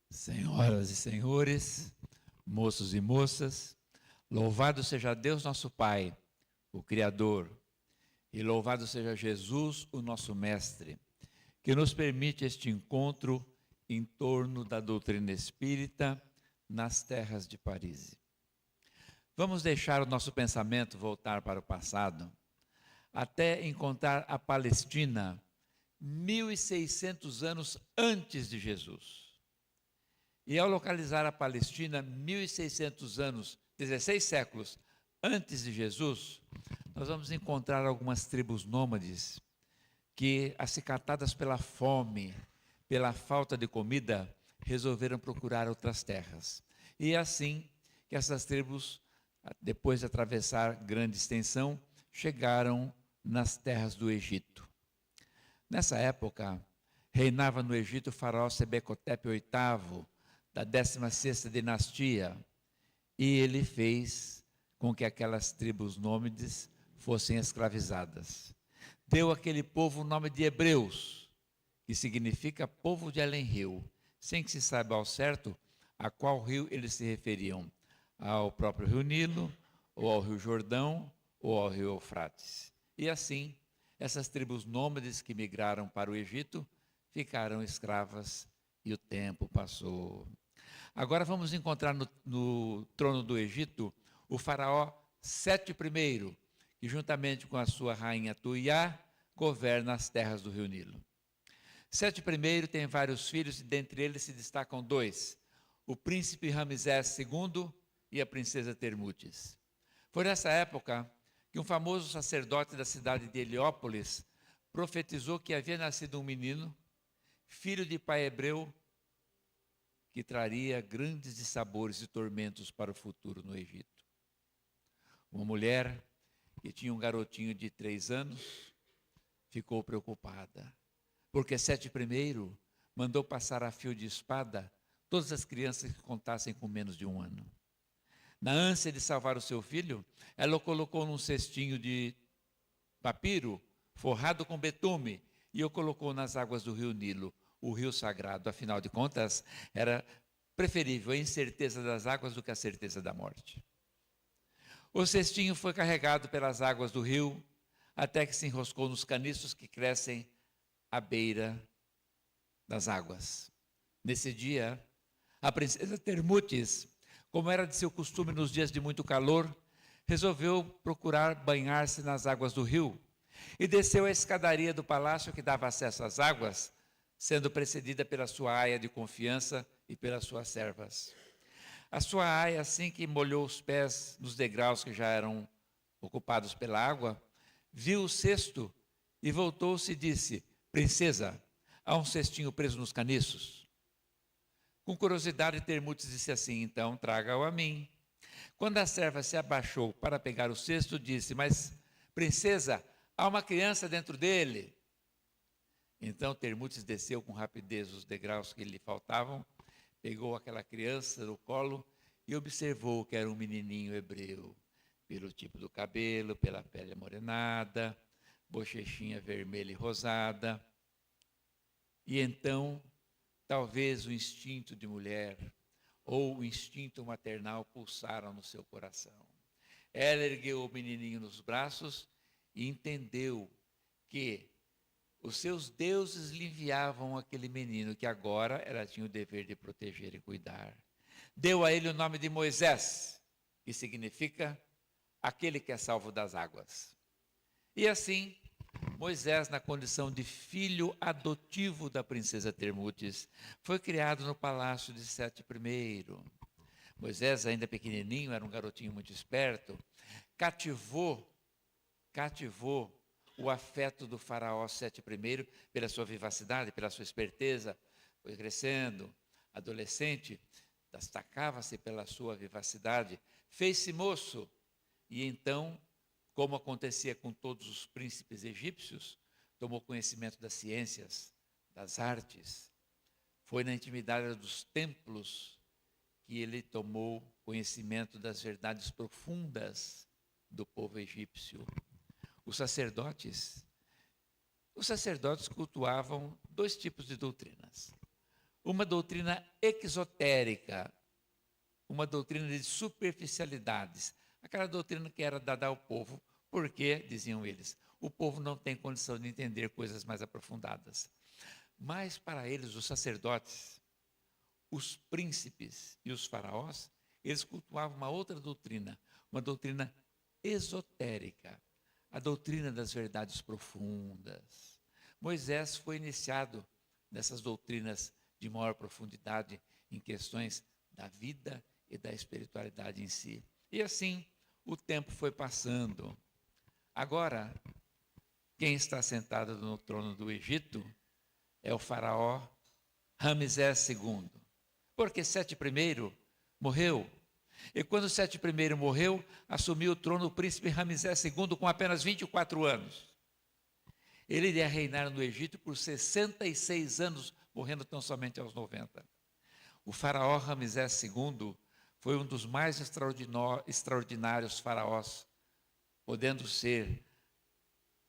Senhoras e senhores, moços e moças, louvado seja Deus nosso Pai, o Criador, e louvado seja Jesus, o nosso Mestre, que nos permite este encontro em torno da doutrina espírita nas terras de Paris. Vamos deixar o nosso pensamento voltar para o passado, até encontrar a Palestina 1.600 anos antes de Jesus. E ao localizar a Palestina 1.600 anos, 16 séculos antes de Jesus, nós vamos encontrar algumas tribos nômades que, acicatadas pela fome, pela falta de comida, resolveram procurar outras terras. E é assim que essas tribos, depois de atravessar grande extensão, chegaram nas terras do Egito. Nessa época, reinava no Egito o faraó Sebecotepe VIII, da 16ª dinastia, e ele fez com que aquelas tribos nômades fossem escravizadas. Deu àquele povo o nome de Hebreus, que significa povo de além-rio, sem que se saiba ao certo a qual rio eles se referiam, ao próprio rio Nilo, ou ao rio Jordão, ou ao rio Eufrates. E assim, essas tribos nômades que migraram para o Egito ficaram escravas e o tempo passou. Agora vamos encontrar no trono do Egito o faraó Sete I, que juntamente com a sua rainha Tuiá, governa as terras do rio Nilo. Sete I tem vários filhos e dentre eles se destacam dois, o príncipe Ramsés II e a princesa Termutes. Foi nessa época que um famoso sacerdote da cidade de Heliópolis profetizou que havia nascido um menino, filho de pai hebreu, que traria grandes dissabores e tormentos para o futuro no Egito. Uma mulher que tinha um garotinho de 3 anos ficou preocupada, porque Sete I mandou passar a fio de espada todas as crianças que contassem com menos de 1 ano. Na ânsia de salvar o seu filho, ela o colocou num cestinho de papiro forrado com betume e o colocou nas águas do rio Nilo, o rio sagrado. Afinal de contas, era preferível a incerteza das águas do que a certeza da morte. O cestinho foi carregado pelas águas do rio, até que se enroscou nos caniços que crescem à beira das águas. Nesse dia, a princesa Termutes, como era de seu costume nos dias de muito calor, resolveu procurar banhar-se nas águas do rio e desceu a escadaria do palácio que dava acesso às águas, sendo precedida pela sua aia de confiança e pelas suas servas. A sua aia, assim que molhou os pés nos degraus que já eram ocupados pela água, viu o cesto e voltou-se e disse: princesa, há um cestinho preso nos caniços. Com curiosidade, Termutes disse assim: então traga-o a mim. Quando a serva se abaixou para pegar o cesto, disse: mas, princesa, há uma criança dentro dele. Então Termutes desceu com rapidez os degraus que lhe faltavam, pegou aquela criança no colo e observou que era um menininho hebreu, pelo tipo do cabelo, pela pele amorenada, bochechinha vermelha e rosada. E então, talvez o instinto de mulher, ou o instinto maternal pulsaram no seu coração. Ela ergueu o menininho nos braços e entendeu que os seus deuses lhe enviavam aquele menino que agora ela tinha o dever de proteger e cuidar. Deu a ele o nome de Moisés, que significa aquele que é salvo das águas. E assim, Moisés, na condição de filho adotivo da princesa Termutes, foi criado no palácio de Sete I. Moisés, ainda pequenininho, era um garotinho muito esperto, cativou o afeto do faraó Sete I pela sua vivacidade, pela sua esperteza. Foi crescendo, adolescente, destacava-se pela sua vivacidade, fez-se moço e então, como acontecia com todos os príncipes egípcios, tomou conhecimento das ciências, das artes. Foi na intimidade dos templos que ele tomou conhecimento das verdades profundas do povo egípcio. Os sacerdotes cultuavam dois tipos de doutrinas. Uma doutrina exotérica, uma doutrina de superficialidades, aquela doutrina que era dada ao povo, porque, diziam eles, o povo não tem condição de entender coisas mais aprofundadas. Mas para eles, os sacerdotes, os príncipes e os faraós, eles cultuavam uma outra doutrina, uma doutrina esotérica, a doutrina das verdades profundas. Moisés foi iniciado nessas doutrinas de maior profundidade em questões da vida e da espiritualidade em si. E assim, o tempo foi passando. Agora, quem está sentado no trono do Egito é o faraó Ramsés II. Porque Sete I morreu. E quando Sete I morreu, assumiu o trono o príncipe Ramsés II com apenas 24 anos. Ele iria reinar no Egito por 66 anos, morrendo tão somente aos 90. O faraó Ramsés II foi um dos mais extraordinários faraós, podendo ser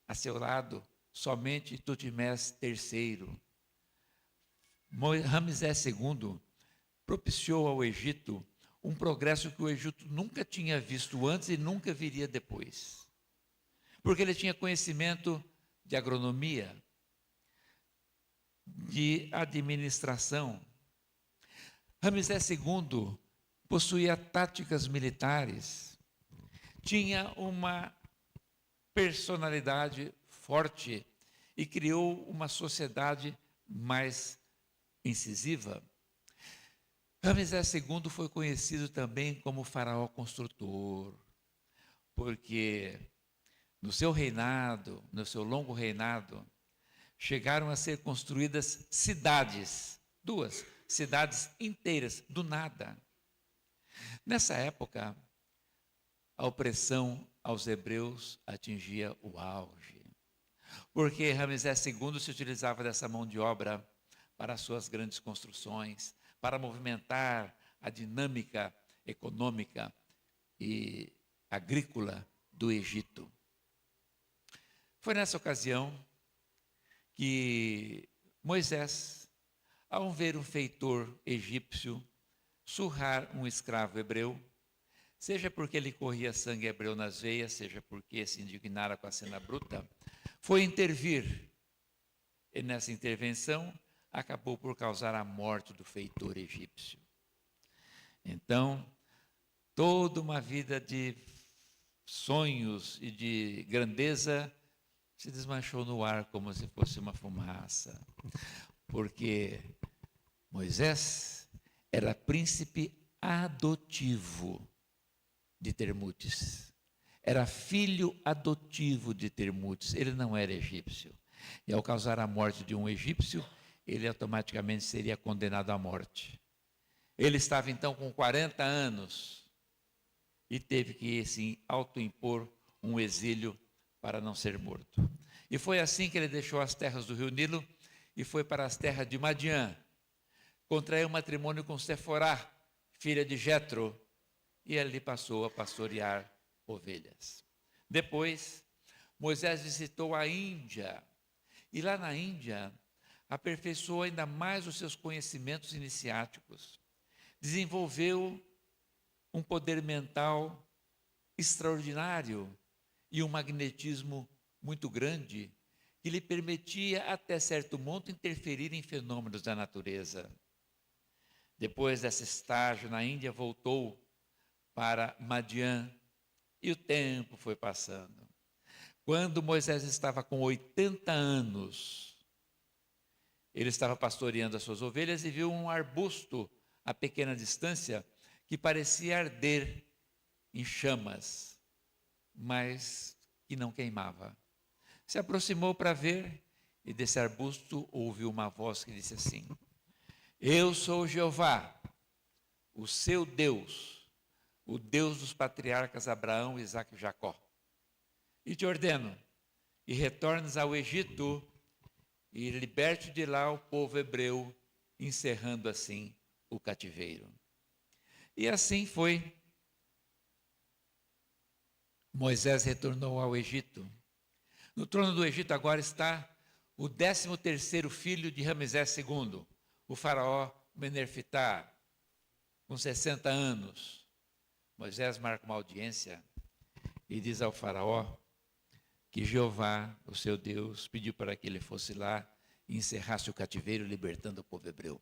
a seu lado somente Tutmés III. Ramsés II propiciou ao Egito um progresso que o Egito nunca tinha visto antes e nunca viria depois. Porque ele tinha conhecimento de agronomia, de administração. Ramsés II possuía táticas militares, tinha uma personalidade forte e criou uma sociedade mais incisiva. Ramsés II foi conhecido também como faraó construtor, porque no seu reinado, no seu longo reinado, chegaram a ser construídas cidades, 2 cidades inteiras, do nada. Nessa época, a opressão aos hebreus atingia o auge, porque Ramsés II se utilizava dessa mão de obra para as suas grandes construções, para movimentar a dinâmica econômica e agrícola do Egito. Foi nessa ocasião que Moisés, ao ver um feitor egípcio surrar um escravo hebreu, seja porque ele corria sangue hebreu nas veias, seja porque se indignara com a cena bruta, foi intervir. E nessa intervenção, acabou por causar a morte do feitor egípcio. Então, toda uma vida de sonhos e de grandeza se desmanchou no ar como se fosse uma fumaça. Porque Moisés era príncipe adotivo de Termutes. Era filho adotivo de Termutes. Ele não era egípcio. E ao causar a morte de um egípcio, ele automaticamente seria condenado à morte. Ele estava então com 40 anos e teve que se autoimpor um exílio para não ser morto. E foi assim que ele deixou as terras do rio Nilo e foi para as terras de Madiã. Contraiu matrimônio com Seforá, filha de Jetro, e ali passou a pastorear ovelhas. Depois, Moisés visitou a Índia, e lá na Índia aperfeiçoou ainda mais os seus conhecimentos iniciáticos. desenvolveu um poder mental extraordinário e um magnetismo muito grande que lhe permitia, até certo ponto, interferir em fenômenos da natureza. Depois desse estágio na Índia, voltou para Madian e o tempo foi passando. Quando Moisés estava com 80 anos, ele estava pastoreando as suas ovelhas e viu um arbusto a pequena distância que parecia arder em chamas, mas que não queimava. Se aproximou para ver e desse arbusto ouviu uma voz que disse assim: Eu sou Jeová, o seu Deus, o Deus dos patriarcas Abraão, Isaque e Jacó. E te ordeno, e retornes ao Egito e liberte de lá o povo hebreu, encerrando assim o cativeiro. E assim foi. Moisés retornou ao Egito. No trono do Egito agora está o 13º filho de Ramsés II, o faraó Menerfitá, com 60 anos. Moisés marca uma audiência e diz ao faraó que Jeová, o seu Deus, pediu para que ele fosse lá e encerrasse o cativeiro, libertando o povo hebreu.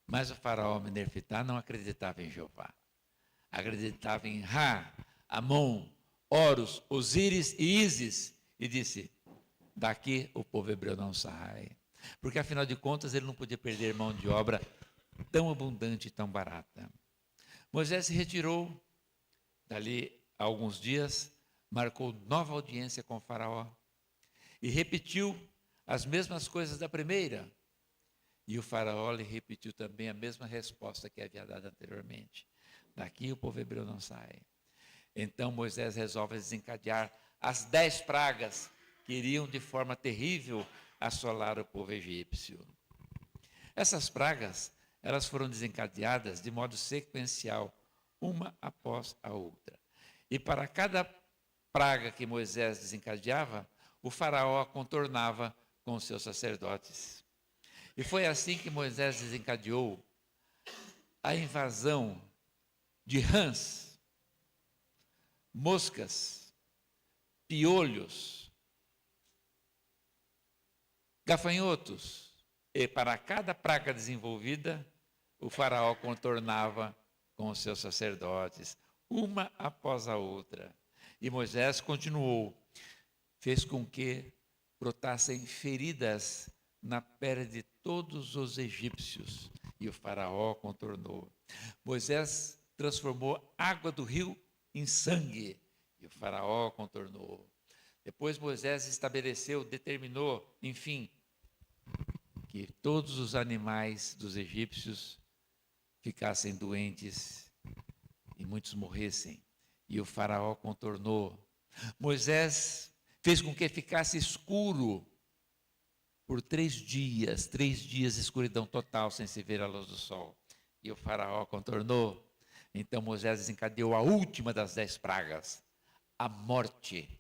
Mas o faraó Menerfitá não acreditava em Jeová. Acreditava em Ra, Amon, Horus, Osíris e Ísis. E disse: daqui o povo hebreu não sai. Porque afinal de contas ele não podia perder mão de obra tão abundante e tão barata. Moisés se retirou. Dali a alguns dias, marcou nova audiência com o faraó. E repetiu as mesmas coisas da primeira. E o faraó lhe repetiu também a mesma resposta que havia dado anteriormente. Daqui o povo hebreu não sai. Então Moisés resolve desencadear as 10 pragas que iriam de forma terrível assolar o povo egípcio. Essas pragas, elas foram desencadeadas de modo sequencial, uma após a outra. E para cada praga que Moisés desencadeava, o faraó a contornava com os seus sacerdotes. E foi assim que Moisés desencadeou a invasão de rãs, moscas, piolhos, gafanhotos. E para cada praga desenvolvida, o faraó contornava com os seus sacerdotes, uma após a outra. E Moisés continuou, fez com que brotassem feridas na pele de todos os egípcios, e o faraó contornou. Moisés transformou água do rio em sangue, e o faraó contornou. Depois Moisés estabeleceu, determinou, enfim, que todos os animais dos egípcios ficassem doentes e muitos morressem. E o faraó contornou. Moisés fez com que ficasse escuro por 3 dias de escuridão total, sem se ver a luz do sol. E o faraó contornou. Então Moisés desencadeou a última das 10 pragas, a morte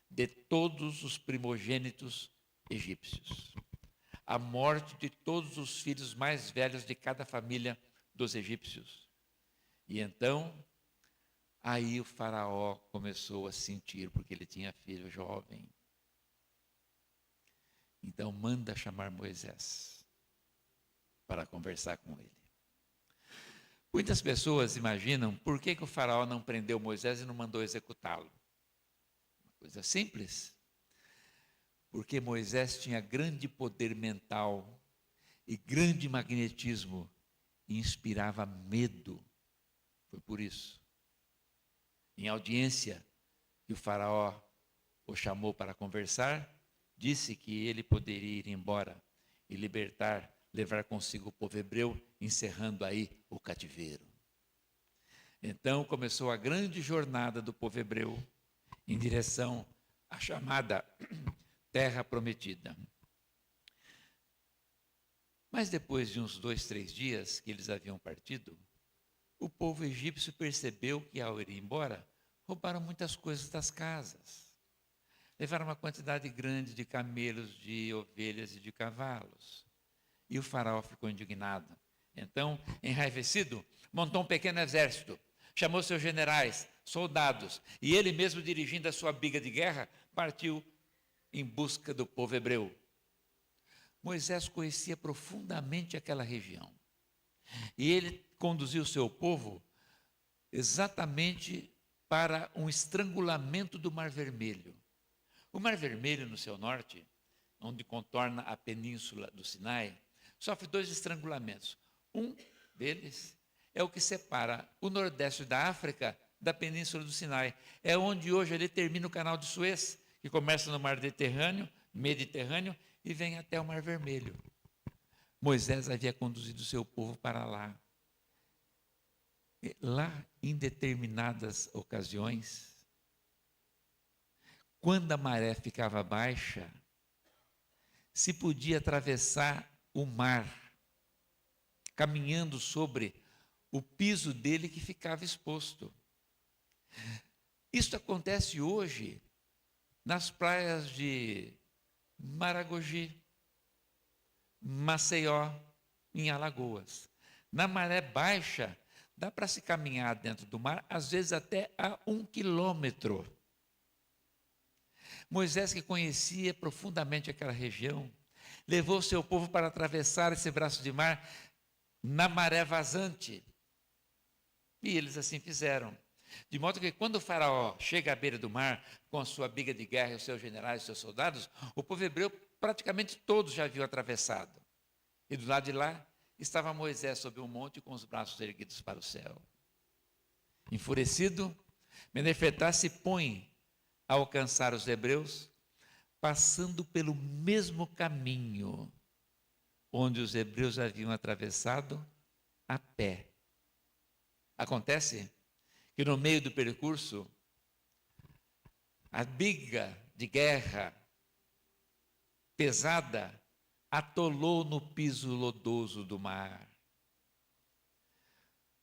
de todos os primogênitos egípcios. A morte de todos os filhos mais velhos de cada família dos egípcios. E então, aí o faraó começou a sentir, porque ele tinha filho jovem. Então manda chamar Moisés para conversar com ele. Muitas pessoas imaginam por que o faraó não prendeu Moisés e não mandou executá-lo. Uma coisa simples. Porque Moisés tinha grande poder mental e grande magnetismo e inspirava medo. Foi por isso. Em audiência que o faraó o chamou para conversar, disse que ele poderia ir embora e libertar, levar consigo o povo hebreu, encerrando aí o cativeiro. Então começou a grande jornada do povo hebreu em direção à chamada Terra Prometida. Mas depois de uns 2, 3 dias que eles haviam partido, o povo egípcio percebeu que ao ir embora, roubaram muitas coisas das casas. Levaram uma quantidade grande de camelos, de ovelhas e de cavalos. E o faraó ficou indignado. Então, enraivecido, montou um pequeno exército, chamou seus generais, soldados, e ele mesmo, dirigindo a sua biga de guerra, partiu em busca do povo hebreu. Moisés conhecia profundamente aquela região, e ele conduziu o seu povo exatamente para um estrangulamento do Mar Vermelho. O Mar Vermelho, no seu norte, onde contorna a península do Sinai, sofre 2 estrangulamentos. Um deles é o que separa o nordeste da África da península do Sinai. É onde hoje ali termina o canal de Suez, que começa no Mar Mediterrâneo e vem até o Mar Vermelho. Moisés havia conduzido o seu povo para lá. Lá, em determinadas ocasiões, quando a maré ficava baixa, se podia atravessar o mar, caminhando sobre o piso dele que ficava exposto. Isso acontece hoje nas praias de Maragogi, Maceió, em Alagoas. Na maré baixa, dá para se caminhar dentro do mar, às vezes até a 1 quilômetro. Moisés, que conhecia profundamente aquela região, levou seu povo para atravessar esse braço de mar na maré vazante. E eles assim fizeram. De modo que quando o faraó chega à beira do mar, com a sua biga de guerra, os seus generais, os seus soldados, o povo hebreu praticamente todos já haviam atravessado. E do lado de lá estava Moisés sob um monte com os braços erguidos para o céu. Enfurecido, Menefertá se põe a alcançar os hebreus, passando pelo mesmo caminho onde os hebreus haviam atravessado a pé. Acontece que no meio do percurso, a biga de guerra pesada atolou no piso lodoso do mar.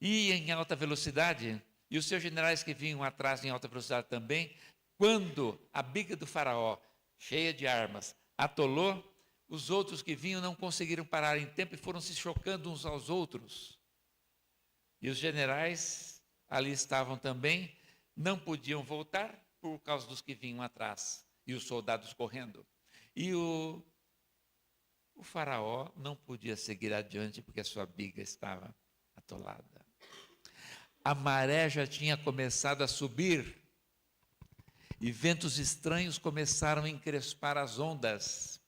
Ia em alta velocidade, e os seus generais que vinham atrás em alta velocidade também, quando a biga do faraó, cheia de armas, atolou, os outros que vinham não conseguiram parar em tempo e foram se chocando uns aos outros. E os generais ali estavam também, não podiam voltar por causa dos que vinham atrás, e os soldados correndo. E o faraó não podia seguir adiante porque a sua biga estava atolada. A maré já tinha começado a subir e ventos estranhos começaram a encrespar as ondas.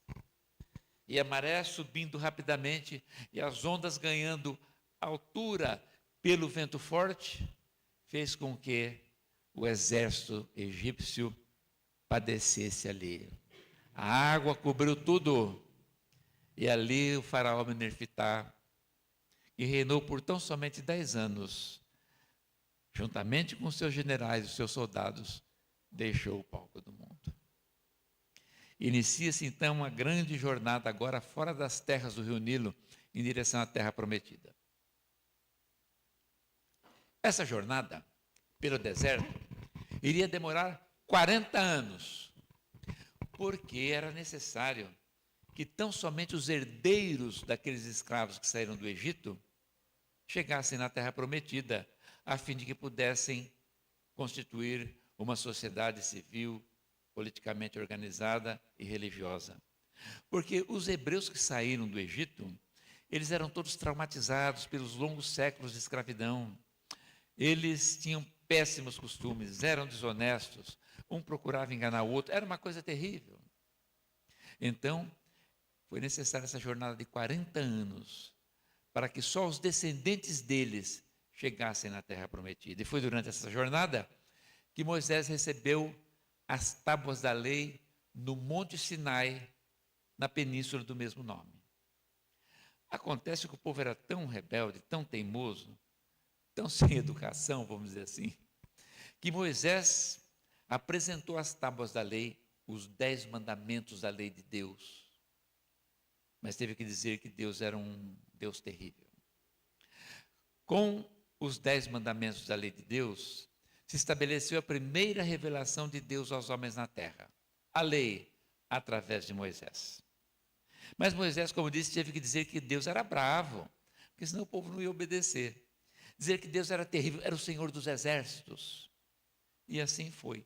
E a maré subindo rapidamente e as ondas ganhando altura pelo vento forte, fez com que o exército egípcio padecesse ali. A água cobriu tudo. E ali o faraó Menefertá, que reinou por tão somente 10 anos, juntamente com seus generais e seus soldados, deixou o palco do mundo. Inicia-se então uma grande jornada agora fora das terras do rio Nilo, em direção à terra prometida. Essa jornada pelo deserto iria demorar 40 anos, porque era necessário que tão somente os herdeiros daqueles escravos que saíram do Egito chegassem na terra prometida, a fim de que pudessem constituir uma sociedade civil, politicamente organizada e religiosa. Porque os hebreus que saíram do Egito, eles eram todos traumatizados pelos longos séculos de escravidão. Eles tinham péssimos costumes, eram desonestos, um procurava enganar o outro, era uma coisa terrível. Então, foi necessária essa jornada de 40 anos para que só os descendentes deles chegassem na terra prometida. E foi durante essa jornada que Moisés recebeu as tábuas da lei no Monte Sinai, na península do mesmo nome. Acontece que o povo era tão rebelde, tão teimoso, tão sem educação, vamos dizer assim, que Moisés apresentou as tábuas da lei, os 10 mandamentos da lei de Deus. Mas teve que dizer que Deus era um Deus terrível. Com os 10 mandamentos da lei de Deus, se estabeleceu a primeira revelação de Deus aos homens na terra. A lei, através de Moisés. Mas Moisés, como disse, teve que dizer que Deus era bravo, porque senão o povo não ia obedecer. Dizer que Deus era terrível, era o Senhor dos exércitos. E assim foi.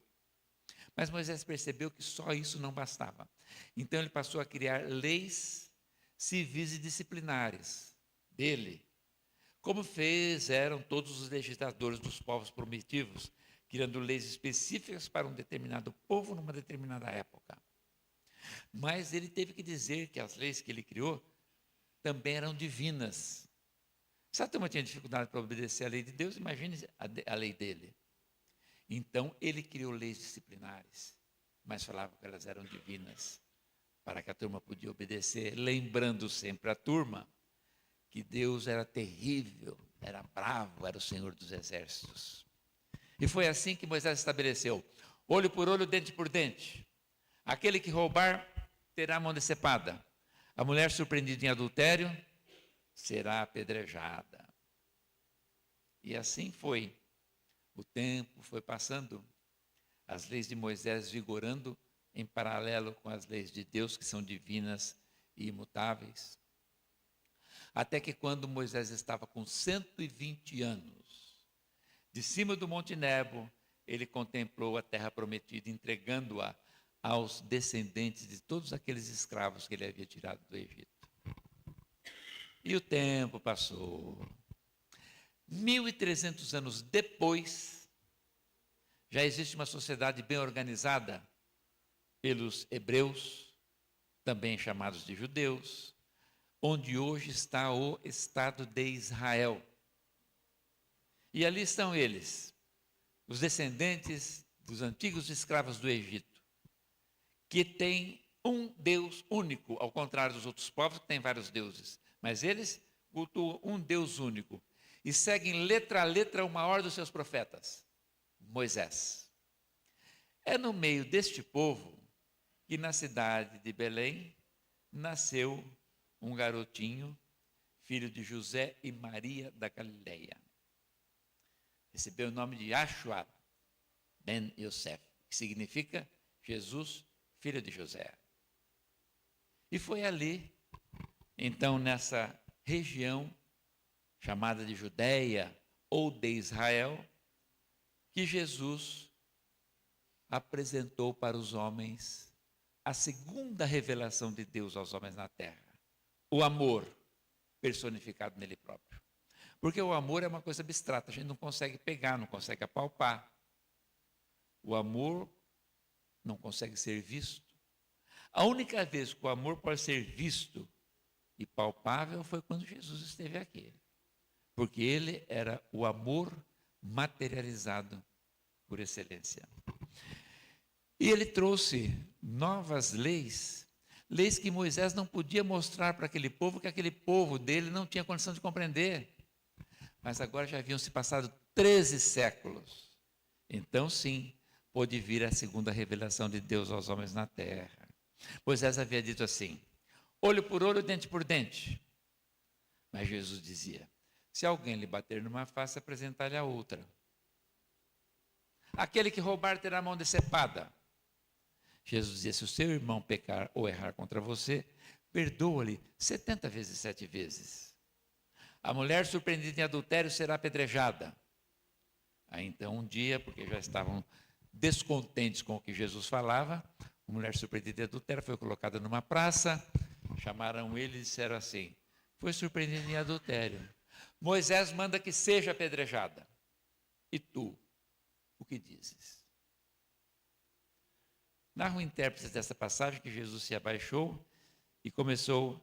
Mas Moisés percebeu que só isso não bastava. Então ele passou a criar leis civis e disciplinares dele, como fizeram todos os legisladores dos povos primitivos, criando leis específicas para um determinado povo numa determinada época. Mas ele teve que dizer que as leis que ele criou também eram divinas. Se a turma tinha dificuldade para obedecer à lei de Deus, imagine a lei dele. Então, ele criou leis disciplinares, mas falava que elas eram divinas, para que a turma podia obedecer, lembrando sempre a turma que Deus era terrível, era bravo, era o Senhor dos exércitos. E foi assim que Moisés estabeleceu: olho por olho, dente por dente. Aquele que roubar terá a mão decepada. A mulher surpreendida em adultério será apedrejada. E assim foi. O tempo foi passando, as leis de Moisés vigorando em paralelo com as leis de Deus, que são divinas e imutáveis. Até que quando Moisés estava com 120 anos, de cima do Monte Nebo, ele contemplou a terra prometida, entregando-a aos descendentes de todos aqueles escravos que ele havia tirado do Egito. E o tempo passou. 1.300 anos depois, já existe uma sociedade bem organizada pelos hebreus, também chamados de judeus, onde hoje está o Estado de Israel. E ali estão eles, os descendentes dos antigos escravos do Egito, que têm um Deus único, ao contrário dos outros povos que têm vários deuses. Mas eles cultuam um Deus único e seguem letra a letra o maior dos seus profetas, Moisés. É no meio deste povo que na cidade de Belém nasceu um garotinho, filho de José e Maria da Galileia. Recebeu o nome de Yahshua ben Yosef, que significa Jesus, filho de José. E foi ali, então, nessa região chamada de Judeia ou de Israel, que Jesus apresentou para os homens a segunda revelação de Deus aos homens na terra. O amor personificado nele próprio. Porque o amor é uma coisa abstrata, a gente não consegue pegar, não consegue apalpar. O amor não consegue ser visto. A única vez que o amor pode ser visto e palpável foi quando Jesus esteve aqui. Porque ele era o amor materializado por excelência. E ele trouxe novas leis, leis que Moisés não podia mostrar para aquele povo, que aquele povo dele não tinha condição de compreender. Mas agora já haviam se passado 13 séculos. Então, sim, pôde vir a segunda revelação de Deus aos homens na terra. Moisés havia dito assim: olho por olho, dente por dente. Mas Jesus dizia: se alguém lhe bater numa face, apresentar-lhe a outra. Aquele que roubar terá a mão decepada. Jesus dizia: se o seu irmão pecar ou errar contra você, perdoa-lhe 70 vezes 7 vezes. A mulher surpreendida em adultério será apedrejada. Aí então um dia, porque já estavam descontentes com o que Jesus falava, a mulher surpreendida em adultério foi colocada numa praça, chamaram ele e disseram assim: foi surpreendida em adultério. Moisés manda que seja apedrejada. E tu, o que dizes? Narra o intérprete dessa passagem que Jesus se abaixou e começou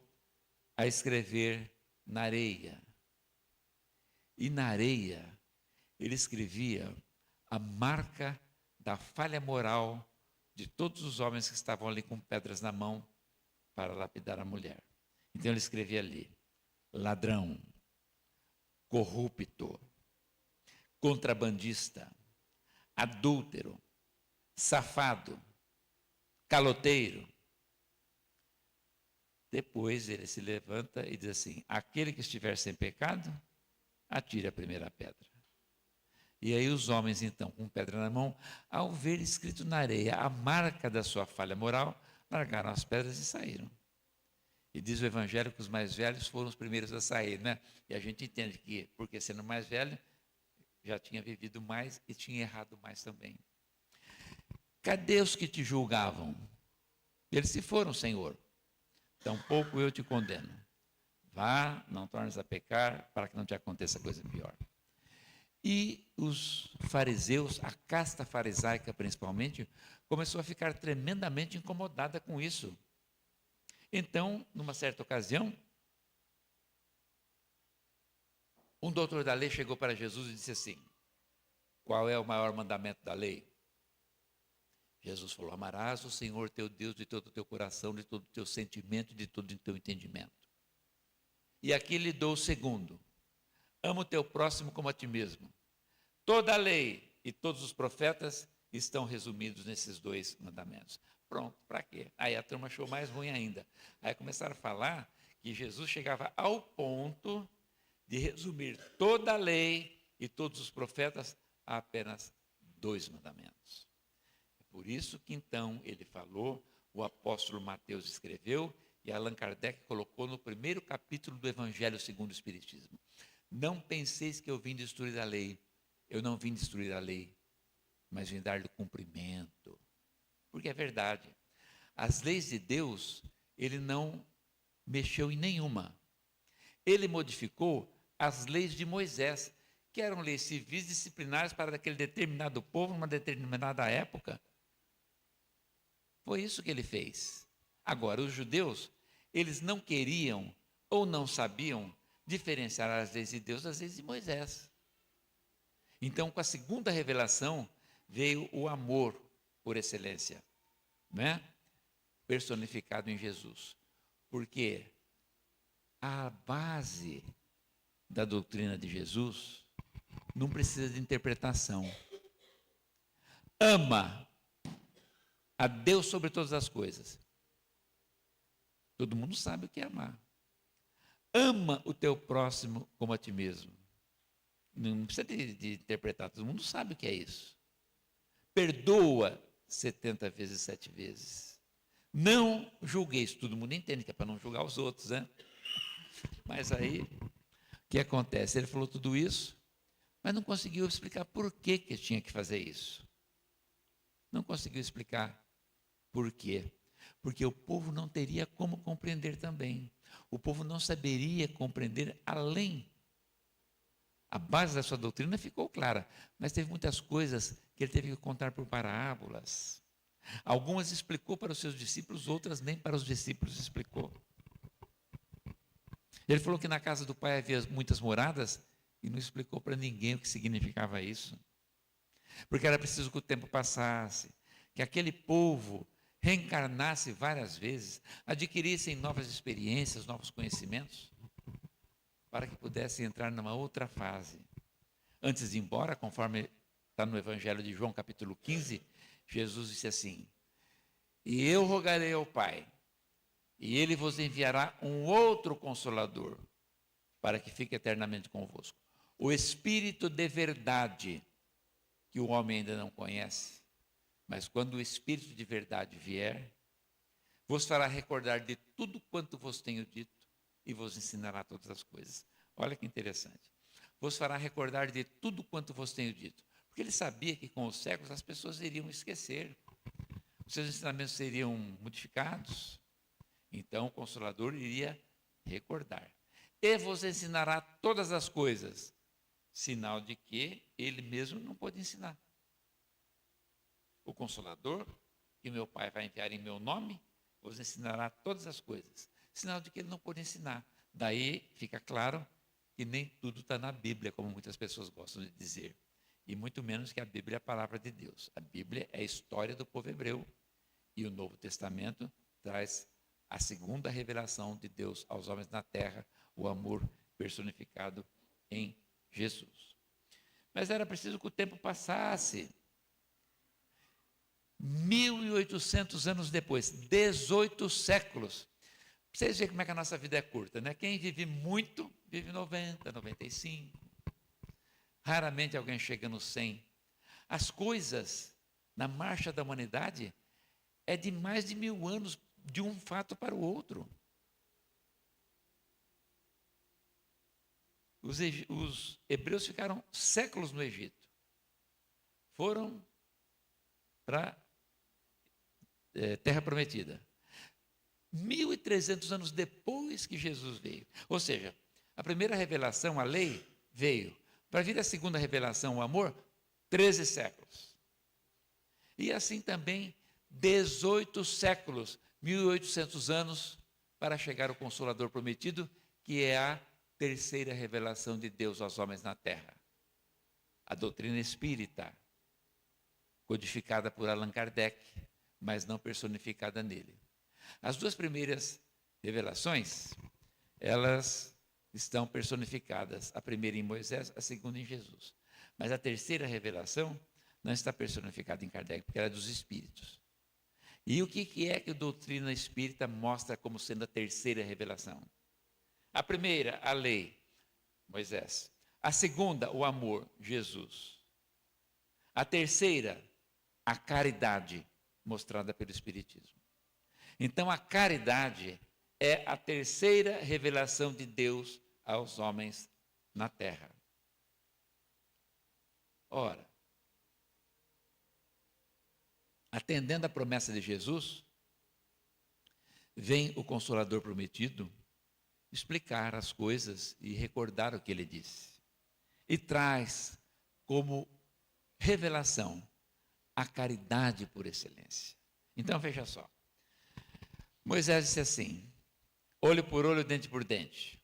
a escrever na areia. E na areia ele escrevia a marca da falha moral de todos os homens que estavam ali com pedras na mão para lapidar a mulher. Então ele escrevia ali: ladrão, corrupto, contrabandista, adúltero, safado, caloteiro. Depois ele se levanta e diz assim: aquele que estiver sem pecado, atire a primeira pedra. E aí os homens, então, com pedra na mão, ao ver escrito na areia a marca da sua falha moral, largaram as pedras e saíram. E diz o Evangelho que os mais velhos foram os primeiros a sair, né? E a gente entende que, porque sendo mais velho, já tinha vivido mais e tinha errado mais também. Cadê os que te julgavam? Eles se foram, Senhor. Tampouco eu te condeno. Vá, não tornes a pecar, para que não te aconteça coisa pior. E os fariseus, a casta farisaica principalmente, começou a ficar tremendamente incomodada com isso. Então, numa certa ocasião, um doutor da lei chegou para Jesus e disse assim: qual é o maior mandamento da lei? Jesus falou: amarás o Senhor teu Deus de todo o teu coração, de todo o teu sentimento, de todo o teu entendimento. E aqui lhe dou o segundo: ama o teu próximo como a ti mesmo. Toda a lei e todos os profetas estão resumidos nesses dois mandamentos. Pronto, para quê? Aí a turma achou mais ruim ainda. Aí começaram a falar que Jesus chegava ao ponto de resumir toda a lei e todos os profetas a apenas dois mandamentos. É por isso que então ele falou, o apóstolo Mateus escreveu e Allan Kardec colocou no primeiro capítulo do Evangelho segundo o Espiritismo: não penseis que eu vim destruir a lei. Eu não vim destruir a lei, mas vim dar-lhe cumprimento. Porque é verdade. As leis de Deus, ele não mexeu em nenhuma. Ele modificou as leis de Moisés, que eram leis civis disciplinares para aquele determinado povo, numa determinada época. Foi isso que ele fez. Agora, os judeus, eles não queriam ou não sabiam diferenciar as leis de Deus das leis de Moisés. Então, com a segunda revelação, veio o amor por excelência, né? Personificado em Jesus. Porque a base da doutrina de Jesus não precisa de interpretação. Ama a Deus sobre todas as coisas. Todo mundo sabe o que é amar. Ama o teu próximo como a ti mesmo. Não precisa de interpretar, todo mundo sabe o que é isso. Perdoa 70 vezes, 7 vezes. Não julgueis, todo mundo entende que é para não julgar os outros, né? Mas aí, o que acontece? Ele falou tudo isso, mas não conseguiu explicar por que tinha que fazer isso. Não conseguiu explicar por quê. Porque o povo não teria como compreender também. O povo não saberia compreender além. A base da sua doutrina ficou clara, mas teve muitas coisas que ele teve que contar por parábolas. Algumas explicou para os seus discípulos, outras nem para os discípulos explicou. Ele falou que na casa do Pai havia muitas moradas e não explicou para ninguém o que significava isso. Porque era preciso que o tempo passasse, que aquele povo reencarnasse várias vezes, adquirissem novas experiências, novos conhecimentos, para que pudessem entrar numa outra fase. Antes de ir embora, conforme está no Evangelho de João, capítulo 15, Jesus disse assim: e eu rogarei ao Pai, e Ele vos enviará um outro Consolador, para que fique eternamente convosco. O Espírito de verdade, que o homem ainda não conhece, mas quando o Espírito de verdade vier, vos fará recordar de tudo quanto vos tenho dito, e vos ensinará todas as coisas. Olha que interessante. Vos fará recordar de tudo quanto vos tenho dito. Porque ele sabia que com os séculos as pessoas iriam esquecer. Os seus ensinamentos seriam modificados. Então o Consolador iria recordar. E vos ensinará todas as coisas. Sinal de que ele mesmo não pôde ensinar. O Consolador, que meu Pai vai enviar em meu nome, vos ensinará todas as coisas. Sinal de que ele não pôde ensinar. Daí fica claro que nem tudo está na Bíblia, como muitas pessoas gostam de dizer. E muito menos que a Bíblia é a palavra de Deus. A Bíblia é a história do povo hebreu. E o Novo Testamento traz a segunda revelação de Deus aos homens na terra, o amor personificado em Jesus. Mas era preciso que o tempo passasse. 1800 anos depois, 18 séculos. Vocês veem como é que a nossa vida é curta, né? Quem vive muito, vive 90, 95. Raramente alguém chega no 100. As coisas, na marcha da humanidade, é de mais de 1000 anos, de um fato para o outro. Os hebreus ficaram séculos no Egito. Foram para Terra Prometida. 1.300 anos depois que Jesus veio. Ou seja, a primeira revelação, a lei, veio. Para vir a segunda revelação, o amor, 13 séculos. E assim também 18 séculos, 1.800 anos, para chegar ao Consolador prometido, que é a terceira revelação de Deus aos homens na terra. A doutrina espírita, codificada por Allan Kardec, mas não personificada nele. As duas primeiras revelações, elas estão personificadas, a primeira em Moisés, a segunda em Jesus. Mas a terceira revelação não está personificada em Kardec, porque ela é dos espíritos. E o que é que a doutrina espírita mostra como sendo a terceira revelação? A primeira, a lei, Moisés. A segunda, o amor, Jesus. A terceira, a caridade, mostrada pelo Espiritismo. Então, a caridade é a terceira revelação de Deus aos homens na terra. Ora, atendendo à promessa de Jesus, vem o Consolador prometido explicar as coisas e recordar o que ele disse. E traz como revelação a caridade por excelência. Então, veja só. Moisés disse assim: olho por olho, dente por dente.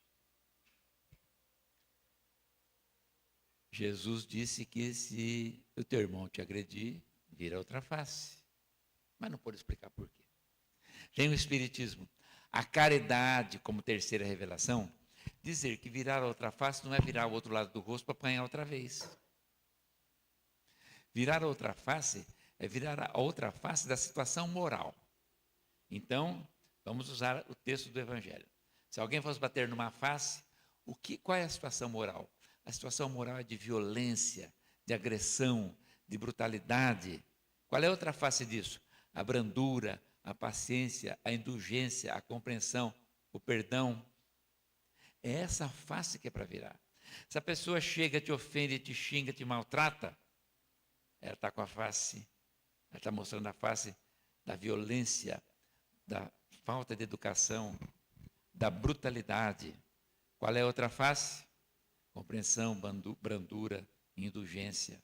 Jesus disse que se o teu irmão te agredir, vira outra face. Mas não pode explicar por quê. Tem o Espiritismo. A caridade, como terceira revelação, dizer que virar a outra face não é virar o outro lado do rosto para apanhar outra vez. Virar a outra face é virar a outra face da situação moral. Então, vamos usar o texto do Evangelho. Se alguém fosse bater numa face, qual é a situação moral? A situação moral é de violência, de agressão, de brutalidade. Qual é a outra face disso? A brandura, a paciência, a indulgência, a compreensão, o perdão. É essa face que é para virar. Se a pessoa chega, te ofende, te xinga, te maltrata, ela está com a face, ela está mostrando a face da violência, da falta de educação, da brutalidade. Qual é a outra face? Compreensão, brandura, indulgência.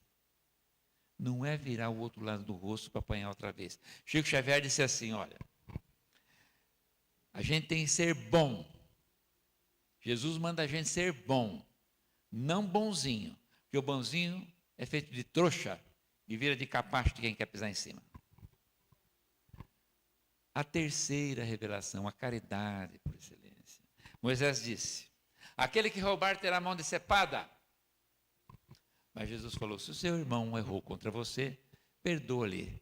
Não é virar o outro lado do rosto para apanhar outra vez. Chico Xavier disse assim, olha, a gente tem que ser bom. Jesus manda a gente ser bom, não bonzinho, porque o bonzinho é feito de trouxa e vira de capacho de quem quer pisar em cima. A terceira revelação, a caridade por excelência. Moisés disse, aquele que roubar terá mão decepada. Mas Jesus falou, se o seu irmão errou contra você, perdoa-lhe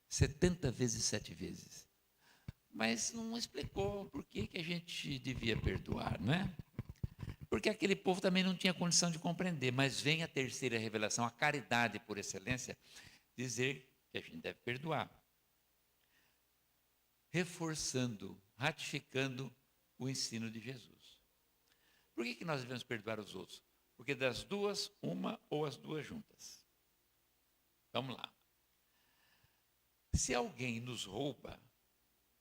70 vezes 7 vezes. Mas não explicou por que a gente devia perdoar, não é? Porque aquele povo também não tinha condição de compreender. Mas vem a terceira revelação, a caridade por excelência, dizer que a gente deve perdoar. Reforçando, ratificando o ensino de Jesus. Por que nós devemos perdoar os outros? Porque das duas, uma ou as duas juntas. Vamos lá. Se alguém nos rouba,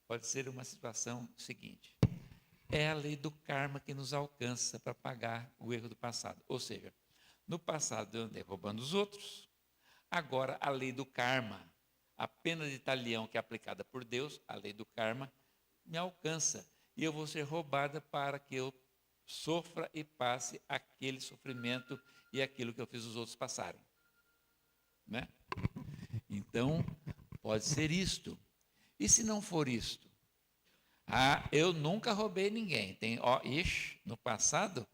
pode ser uma situação seguinte. É a lei do karma que nos alcança para pagar o erro do passado. Ou seja, no passado eu andei roubando os outros, agora a lei do karma, a pena de talião que é aplicada por Deus, a lei do karma, me alcança. E eu vou ser roubada para que eu sofra e passe aquele sofrimento e aquilo que eu fiz os outros passarem. Né? Então, pode ser isto. E se não for isto? Eu nunca roubei ninguém. No passado,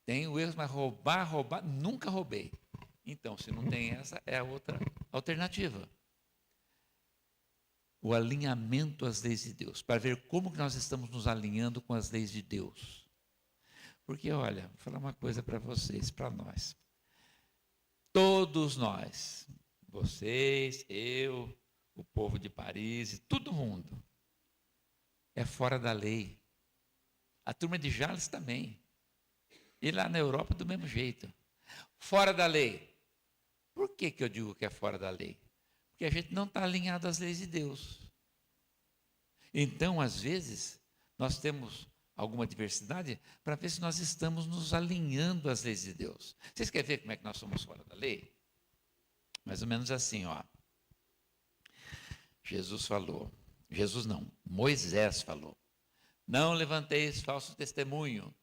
tem o erro, mas roubar, nunca roubei. Então, se não tem essa, é a outra alternativa. O alinhamento às leis de Deus, para ver como que nós estamos nos alinhando com as leis de Deus. Porque, olha, vou falar uma coisa para vocês, para nós. Todos nós, vocês, eu, o povo de Paris, todo mundo, é fora da lei. A turma de Jales também. E lá na Europa, do mesmo jeito. Fora da lei. Por que eu digo que é fora da lei? Porque a gente não está alinhado às leis de Deus. Então, às vezes, nós temos alguma diversidade para ver se nós estamos nos alinhando às leis de Deus. Vocês querem ver como é que nós somos fora da lei? Mais ou menos assim, ó. Jesus falou. Jesus não, Moisés falou. Não levanteis falso testemunho.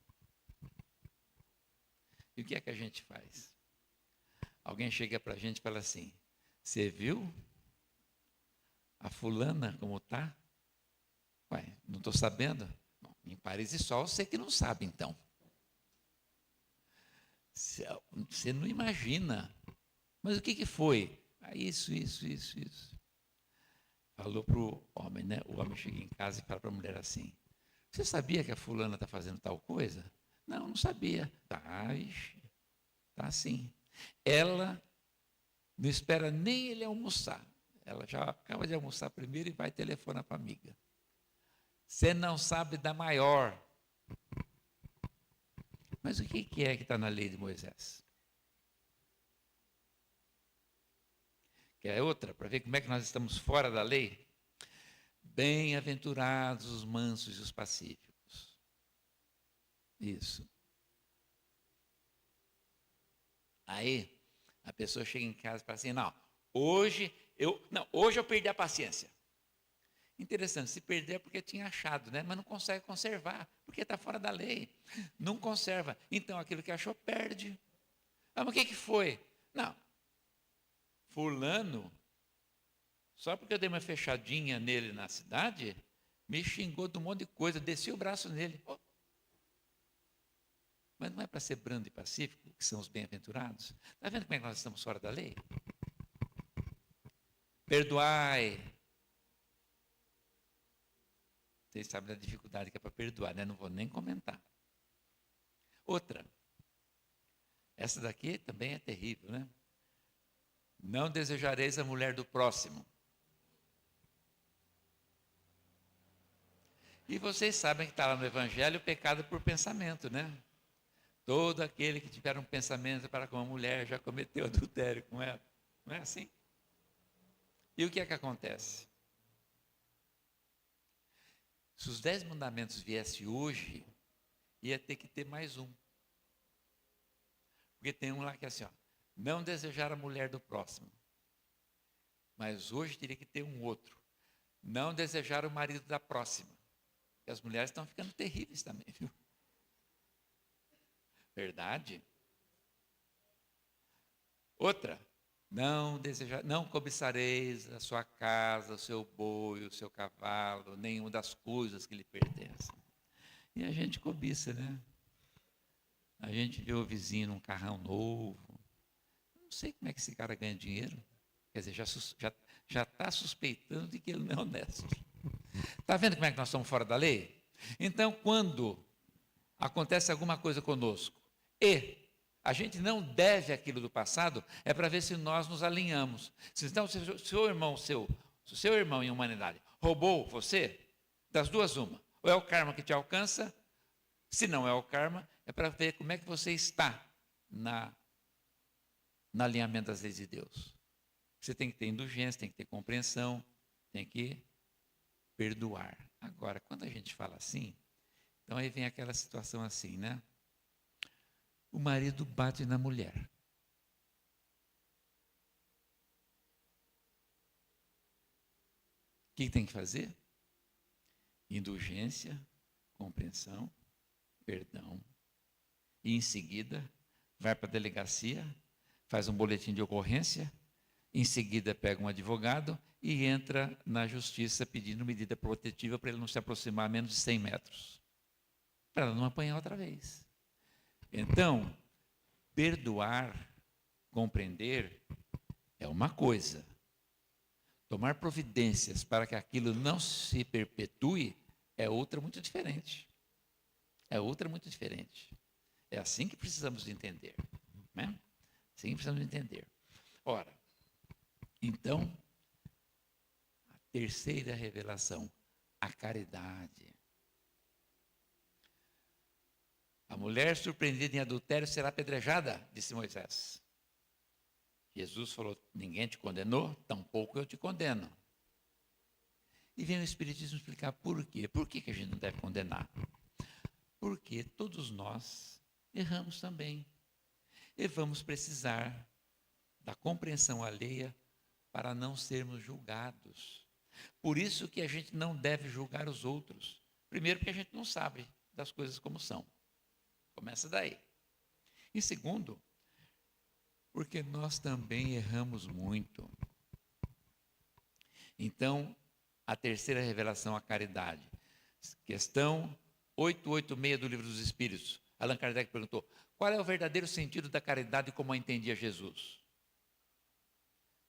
E o que é que a gente faz? Alguém chega para a gente e fala assim: você viu a fulana como está? Ué, não estou sabendo. Bom, em Paris e Sol, você que não sabe então. Você não imagina. Mas o que foi? Ah, isso. Falou para o homem, né? O homem chega em casa e fala para a mulher assim: você sabia que a fulana está fazendo tal coisa? Não sabia. Tá, ixi, tá sim. Ela não espera nem ele almoçar. Ela já acaba de almoçar primeiro e vai telefonar para a amiga. Você não sabe da maior. Mas o que é que está na lei de Moisés? Quer outra, para ver como é que nós estamos fora da lei? Bem-aventurados os mansos e os pacíficos. Isso. Aí, a pessoa chega em casa e fala assim: hoje eu perdi a paciência. Interessante, se perder é porque tinha achado, né? Mas não consegue conservar, porque está fora da lei. Não conserva. Então, aquilo que achou, perde. Ah, mas o que foi? Não. Fulano, só porque eu dei uma fechadinha nele na cidade, me xingou de um monte de coisa, desci o braço nele. Oh. Mas não é para ser brando e pacífico, que são os bem-aventurados? Está vendo como é que nós estamos fora da lei? Perdoai. Vocês sabem da dificuldade que é para perdoar, né? Não vou nem comentar. Outra. Essa daqui também é terrível, né? Não desejareis a mulher do próximo. E vocês sabem que está lá no Evangelho o pecado por pensamento, né? Todo aquele que tiver um pensamento para com uma mulher já cometeu adultério com ela. Não é assim? E o que é que acontece? Se os 10 mandamentos viessem hoje, ia ter que ter mais um. Porque tem um lá que é assim, ó, não desejar a mulher do próximo. Mas hoje teria que ter um outro. Não desejar o marido da próxima. Porque as mulheres estão ficando terríveis também, viu? Verdade? Outra, não cobiçareis a sua casa, o seu boi, o seu cavalo, nenhuma das coisas que lhe pertencem. E a gente cobiça, né? A gente vê o vizinho num carrão novo. Não sei como é que esse cara ganha dinheiro. Quer dizer, já está suspeitando de que ele não é honesto. Está vendo como é que nós estamos fora da lei? Então, quando acontece alguma coisa conosco e a gente não deve aquilo do passado, é para ver se nós nos alinhamos. Então, se o seu irmão em humanidade roubou você, das duas uma, ou é o karma que te alcança, se não é o karma, é para ver como é que você está no alinhamento das leis de Deus. Você tem que ter indulgência, tem que ter compreensão, tem que perdoar. Agora, quando a gente fala assim, então aí vem aquela situação assim, né? O marido bate na mulher. O que tem que fazer? Indulgência, compreensão, perdão. E em seguida, vai para a delegacia, faz um boletim de ocorrência, em seguida pega um advogado e entra na justiça pedindo medida protetiva para ele não se aproximar a menos de 100 metros. Para ela não apanhar outra vez. Então, perdoar, compreender, é uma coisa. Tomar providências para que aquilo não se perpetue é outra muito diferente. É outra muito diferente. É assim que precisamos de entender. Né? Assim que precisamos de entender. Ora, então, a terceira revelação, a caridade. A mulher surpreendida em adultério será apedrejada, disse Moisés. Jesus falou, ninguém te condenou, tampouco eu te condeno. E vem o Espiritismo explicar por quê. Por que a gente não deve condenar? Porque todos nós erramos também. E vamos precisar da compreensão alheia para não sermos julgados. Por isso que a gente não deve julgar os outros. Primeiro, porque a gente não sabe das coisas como são. Começa daí. E segundo, porque nós também erramos muito. Então, a terceira revelação, a caridade. Questão 886 do Livro dos Espíritos. Allan Kardec perguntou, qual é o verdadeiro sentido da caridade como a entendia Jesus?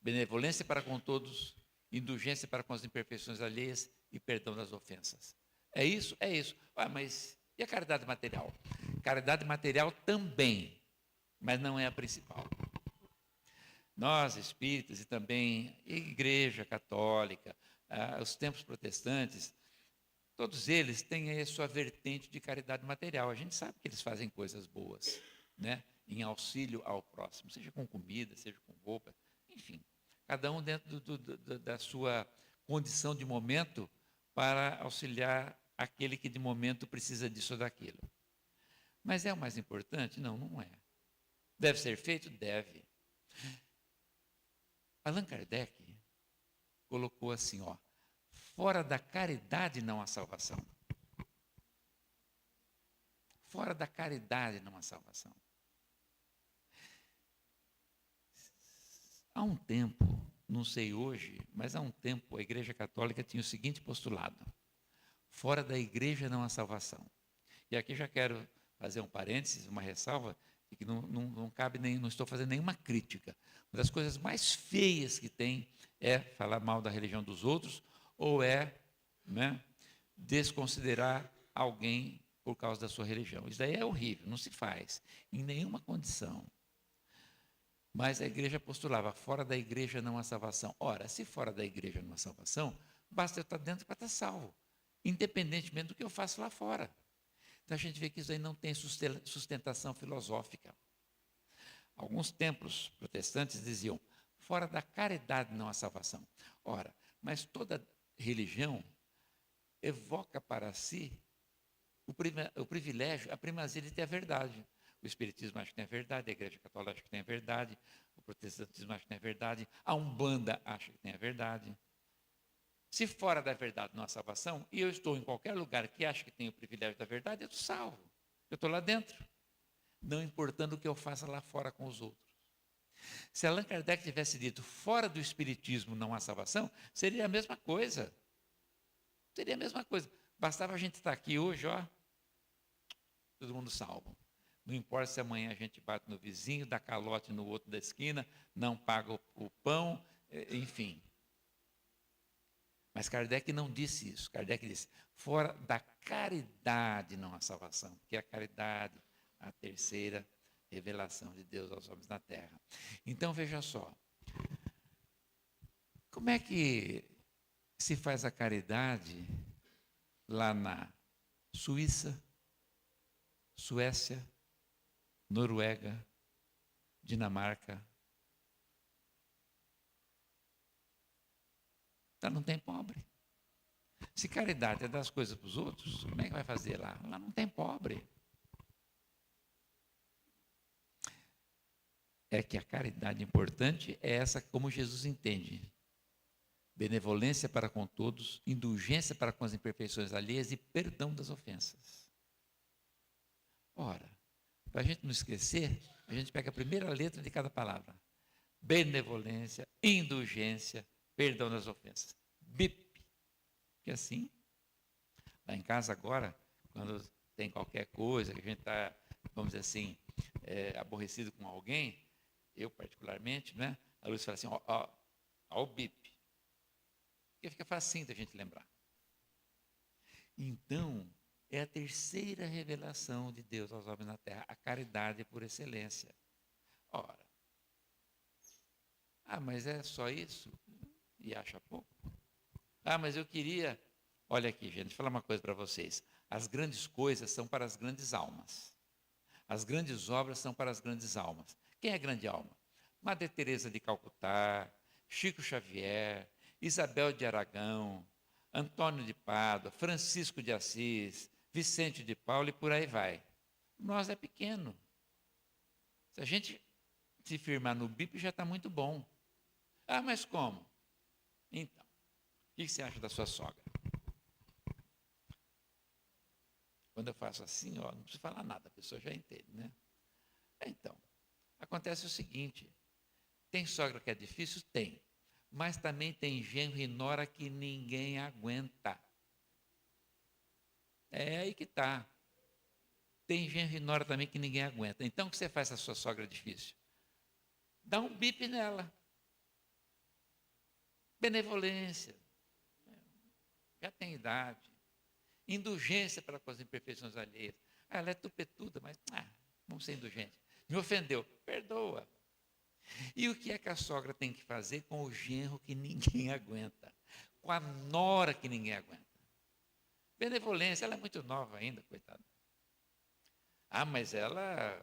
Benevolência para com todos, indulgência para com as imperfeições alheias e perdão das ofensas. É isso? É isso. Mas e a caridade material? Caridade material também, mas não é a principal. Nós, espíritas, e também a Igreja Católica, os templos protestantes, todos eles têm aí a sua vertente de caridade material. A gente sabe que eles fazem coisas boas, né? Em auxílio ao próximo, seja com comida, seja com roupa, enfim. Cada um dentro da sua condição de momento para auxiliar aquele que de momento precisa disso ou daquilo. Mas é o mais importante? Não, não é. Deve ser feito? Deve. Allan Kardec colocou assim, fora da caridade não há salvação. Fora da caridade não há salvação. Há um tempo, não sei hoje, mas há um tempo a Igreja Católica tinha o seguinte postulado: fora da igreja não há salvação. E aqui já quero fazer um parênteses, uma ressalva, que não cabe nem, não estou fazendo nenhuma crítica. Uma das coisas mais feias que tem é falar mal da religião dos outros, ou desconsiderar alguém por causa da sua religião. Isso daí é horrível, não se faz, em nenhuma condição. Mas a igreja postulava, fora da igreja não há salvação. Ora, se fora da igreja não há salvação, basta eu estar dentro para estar salvo, independentemente do que eu faço lá fora. Então a gente vê que isso aí não tem sustentação filosófica. Alguns templos protestantes diziam, fora da caridade não há salvação. Ora, mas toda religião evoca para si o privilégio, a primazia de ter a verdade. O Espiritismo acha que tem a verdade, a Igreja Católica acha que tem a verdade, o Protestantismo acha que tem a verdade, a Umbanda acha que tem a verdade. Se fora da verdade não há salvação, e eu estou em qualquer lugar que acha que tem o privilégio da verdade, eu estou salvo. Eu estou lá dentro, não importando o que eu faça lá fora com os outros. Se Allan Kardec tivesse dito, fora do Espiritismo não há salvação, seria a mesma coisa. Seria a mesma coisa. Bastava a gente estar aqui hoje, todo mundo salvo. Não importa se amanhã a gente bate no vizinho, dá calote no outro da esquina, não paga o pão, enfim. Mas Kardec não disse isso. Kardec disse, fora da caridade não há salvação, porque a caridade, a terceira revelação de Deus aos homens na terra. Então, veja só, como é que se faz a caridade lá na Suíça, Suécia, Noruega, Dinamarca? Lá não tem pobre. Se caridade é dar as coisas para os outros, como é que vai fazer lá? Lá não tem pobre. É que a caridade importante é essa como Jesus entende. Benevolência para com todos, indulgência para com as imperfeições alheias e perdão das ofensas. Ora, para a gente não esquecer, a gente pega a primeira letra de cada palavra. Benevolência, indulgência, perdão das ofensas. BIP. Porque assim, lá em casa agora, quando tem qualquer coisa, que a gente está, vamos dizer assim, aborrecido com alguém, eu particularmente, a Lúcia fala assim, ó o BIP. Porque fica facinho da gente lembrar. Então, é a terceira revelação de Deus aos homens na terra, a caridade por excelência. Ora, mas é só isso? E acha pouco? Mas eu queria... Olha aqui, gente, vou falar uma coisa para vocês. As grandes coisas são para as grandes almas. As grandes obras são para as grandes almas. Quem é grande alma? Madre Teresa de Calcutá, Chico Xavier, Isabel de Aragão, Antônio de Pádua, Francisco de Assis, Vicente de Paulo e por aí vai. Nós é pequeno. Se a gente se firmar no BIP já está muito bom. Ah, mas como? Então, o que você acha da sua sogra? Quando eu faço assim, ó, não preciso falar nada, a pessoa já entende, né? Então, acontece o seguinte, tem sogra que é difícil? Tem. Mas também tem genro e nora que ninguém aguenta. É aí que está. Tem genro e nora também que ninguém aguenta. Então, o que você faz se a sua sogra é difícil? Dá um bip nela. Benevolência. Já tem idade. Indulgência para com as imperfeições alheias. Ah, ela é tupetuda, mas vamos ser indulgentes. Me ofendeu, perdoa. E o que é que a sogra tem que fazer com o genro que ninguém aguenta? Com a nora que ninguém aguenta? Benevolência, ela é muito nova ainda, coitada. Ah, mas ela,